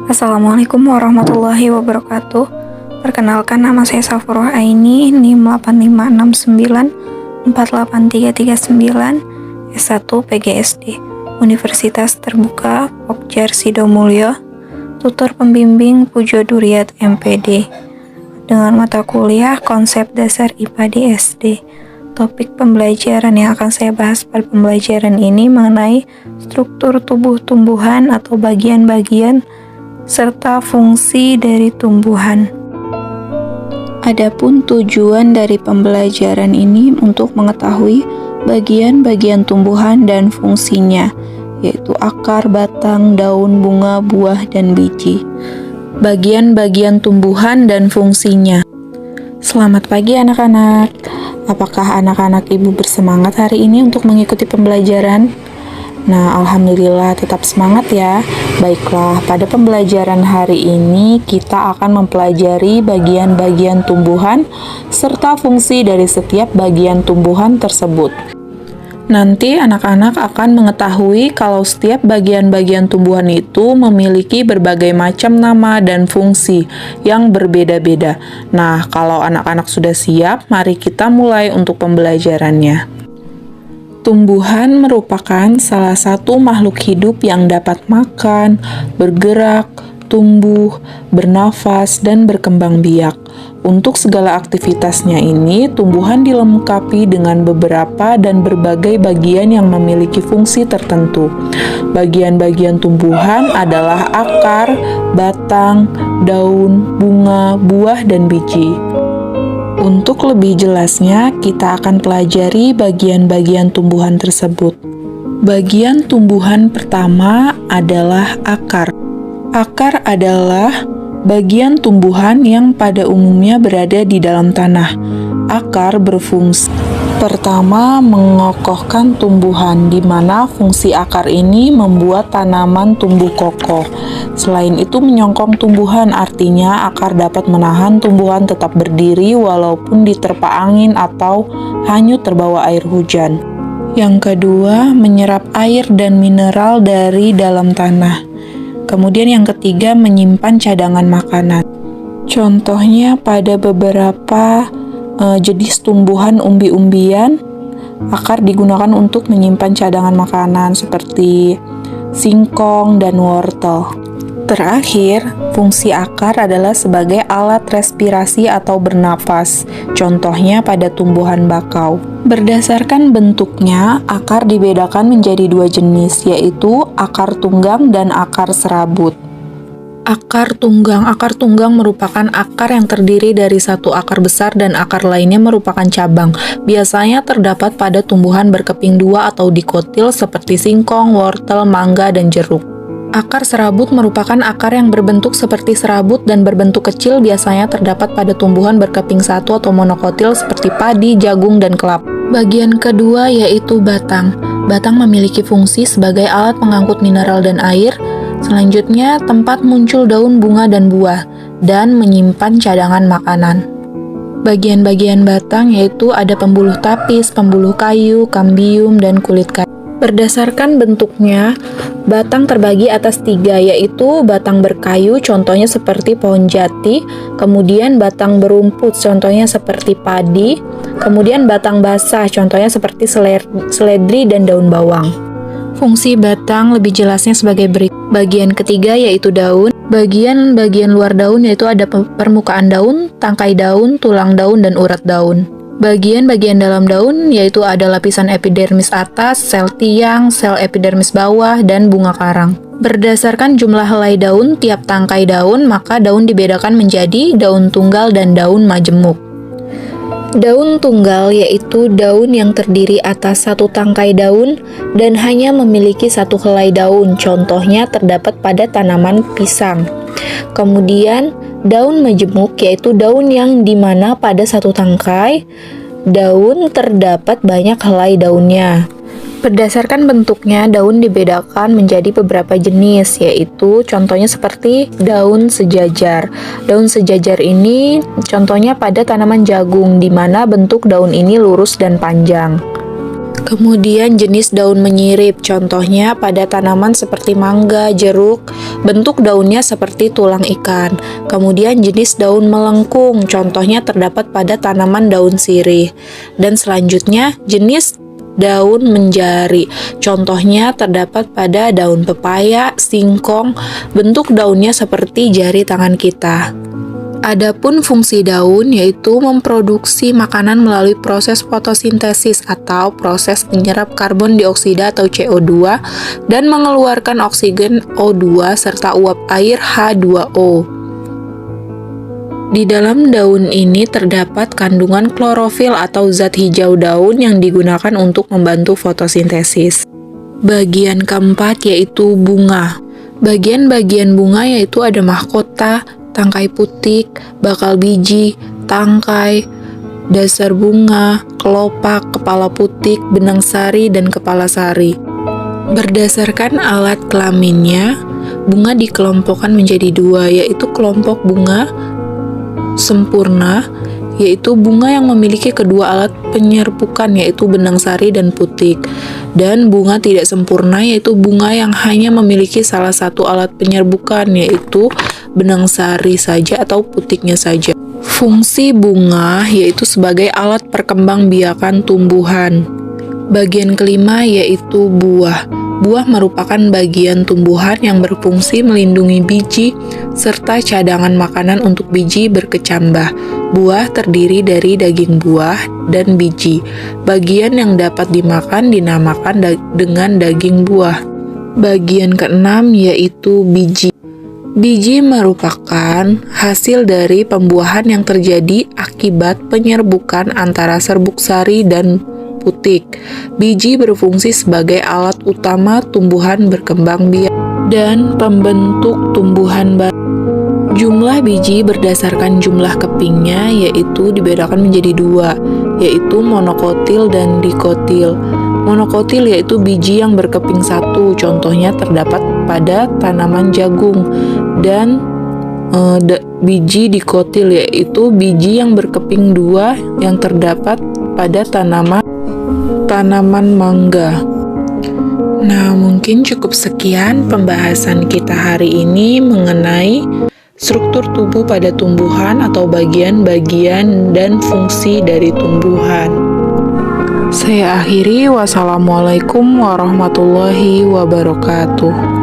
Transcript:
Assalamualaikum warahmatullahi wabarakatuh. Perkenalkan, nama saya Safurah Aini, NIM 856948339, S1 PGSD, Universitas Terbuka Pokjar Sidomulyo, tutor pembimbing Pujo Duriat MPD, dengan mata kuliah Konsep Dasar IPA di SD. Topik pembelajaran yang akan saya bahas pada pembelajaran ini mengenai struktur tubuh tumbuhan atau bagian-bagian serta fungsi dari tumbuhan. Adapun tujuan dari pembelajaran ini untuk mengetahui bagian-bagian tumbuhan dan fungsinya, yaitu akar, batang, daun, bunga, buah, dan biji. Bagian-bagian tumbuhan dan fungsinya. Selamat pagi anak-anak. Apakah anak-anak ibu bersemangat hari ini untuk mengikuti pembelajaran? Nah, alhamdulillah tetap semangat ya. Baiklah, pada pembelajaran hari ini kita akan mempelajari bagian-bagian tumbuhan serta fungsi dari setiap bagian tumbuhan tersebut. Nanti anak-anak akan mengetahui kalau setiap bagian-bagian tumbuhan itu memiliki berbagai macam nama dan fungsi yang berbeda-beda. Nah, kalau anak-anak sudah siap, mari kita mulai untuk pembelajarannya. Tumbuhan merupakan salah satu makhluk hidup yang dapat makan, bergerak, tumbuh, bernafas, dan berkembang biak. Untuk segala aktivitasnya ini, tumbuhan dilengkapi dengan beberapa dan berbagai bagian yang memiliki fungsi tertentu. Bagian-bagian tumbuhan adalah akar, batang, daun, bunga, buah, dan biji. Untuk lebih jelasnya, kita akan pelajari bagian-bagian tumbuhan tersebut. Bagian tumbuhan pertama adalah akar. Akar adalah bagian tumbuhan yang pada umumnya berada di dalam tanah. Akar berfungsi pertama mengokohkan tumbuhan, di mana fungsi akar ini membuat tanaman tumbuh kokoh. Selain itu menyongkong tumbuhan, artinya akar dapat menahan tumbuhan tetap berdiri walaupun diterpa angin atau hanyut terbawa air hujan. Yang kedua, menyerap air dan mineral dari dalam tanah. Kemudian yang ketiga, menyimpan cadangan makanan. Contohnya pada beberapa jenis tumbuhan umbi-umbian, akar digunakan untuk menyimpan cadangan makanan seperti singkong dan wortel. Terakhir, fungsi akar adalah sebagai alat respirasi atau bernafas. Contohnya pada tumbuhan bakau. Berdasarkan bentuknya, akar dibedakan menjadi dua jenis, yaitu akar tunggang dan akar serabut. Akar tunggang merupakan akar yang terdiri dari satu akar besar dan akar lainnya merupakan cabang. Biasanya terdapat pada tumbuhan berkeping dua atau dikotil seperti singkong, wortel, mangga, dan jeruk. Akar serabut merupakan akar yang berbentuk seperti serabut dan berbentuk kecil, biasanya terdapat pada tumbuhan berkeping satu atau monokotil seperti padi, jagung, dan kelapa. Bagian kedua yaitu batang. Batang memiliki fungsi sebagai alat pengangkut mineral dan air. Selanjutnya, tempat muncul daun, bunga, dan buah, dan menyimpan cadangan makanan. Bagian-bagian batang yaitu ada pembuluh tapis, pembuluh kayu, kambium, dan kulit kayu. Berdasarkan bentuknya, batang terbagi atas tiga, yaitu batang berkayu, contohnya seperti pohon jati, kemudian batang berumput, contohnya seperti padi, kemudian batang basah, contohnya seperti seledri dan daun bawang. Fungsi batang lebih jelasnya sebagai berikut. Bagian ketiga yaitu daun. Bagian luar daun yaitu ada permukaan daun, tangkai daun, tulang daun, dan urat daun. Bagian-bagian dalam daun yaitu ada lapisan epidermis atas, sel tiang, sel epidermis bawah, dan bunga karang. Berdasarkan jumlah helai daun tiap tangkai daun, maka daun dibedakan menjadi daun tunggal dan daun majemuk. Daun tunggal yaitu daun yang terdiri atas satu tangkai daun dan hanya memiliki satu helai daun, contohnya terdapat pada tanaman pisang. Kemudian daun majemuk yaitu daun yang dimana pada satu tangkai daun terdapat banyak helai daunnya. Berdasarkan bentuknya, daun dibedakan menjadi beberapa jenis, yaitu contohnya seperti daun sejajar. Daun sejajar ini contohnya pada tanaman jagung, di mana bentuk daun ini lurus dan panjang. Kemudian jenis daun menyirip, contohnya pada tanaman seperti mangga, jeruk, Bentuk daunnya seperti tulang ikan. Kemudian jenis daun melengkung, contohnya terdapat pada tanaman daun sirih. Dan selanjutnya jenis daun menjari, contohnya terdapat pada daun pepaya, singkong, bentuk daunnya seperti jari tangan kita. Adapun fungsi daun yaitu memproduksi makanan melalui proses fotosintesis atau proses menyerap karbon dioksida atau CO2 dan mengeluarkan oksigen O2 serta uap air H2O. Di dalam daun ini terdapat kandungan klorofil atau zat hijau daun yang digunakan untuk membantu fotosintesis. Bagian keempat yaitu bunga. Bagian-bagian bunga yaitu ada mahkota, tangkai putik, bakal biji, tangkai, dasar bunga, kelopak, kepala putik, benang sari, dan kepala sari. Berdasarkan alat kelaminnya, bunga dikelompokkan menjadi dua, yaitu kelompok bunga sempurna, yaitu bunga yang memiliki kedua alat penyerbukan, yaitu benang sari dan putik, dan bunga tidak sempurna, yaitu bunga yang hanya memiliki salah satu alat penyerbukan, yaitu benang sari saja atau putiknya saja. Fungsi bunga yaitu sebagai alat perkembangbiakan tumbuhan. Bagian kelima yaitu buah. Buah merupakan bagian tumbuhan yang berfungsi melindungi biji serta cadangan makanan untuk biji berkecambah. Buah terdiri dari daging buah dan biji. Bagian yang dapat dimakan dinamakan dengan daging buah. Bagian keenam yaitu biji. Biji merupakan hasil dari pembuahan yang terjadi akibat penyerbukan antara serbuk sari dan putik. Biji berfungsi sebagai alat utama tumbuhan berkembang biak dan pembentuk tumbuhan baru. Jumlah biji berdasarkan jumlah kepingnya yaitu dibedakan menjadi dua, yaitu monokotil dan dikotil. Monokotil yaitu biji yang berkeping satu, contohnya terdapat pada tanaman jagung, dan biji dikotil yaitu biji yang berkeping dua yang terdapat pada tanaman mangga. Nah, mungkin cukup sekian pembahasan kita hari ini mengenai struktur tubuh pada tumbuhan atau bagian-bagian dan fungsi dari tumbuhan. Saya akhiri, wassalamualaikum warahmatullahi wabarakatuh.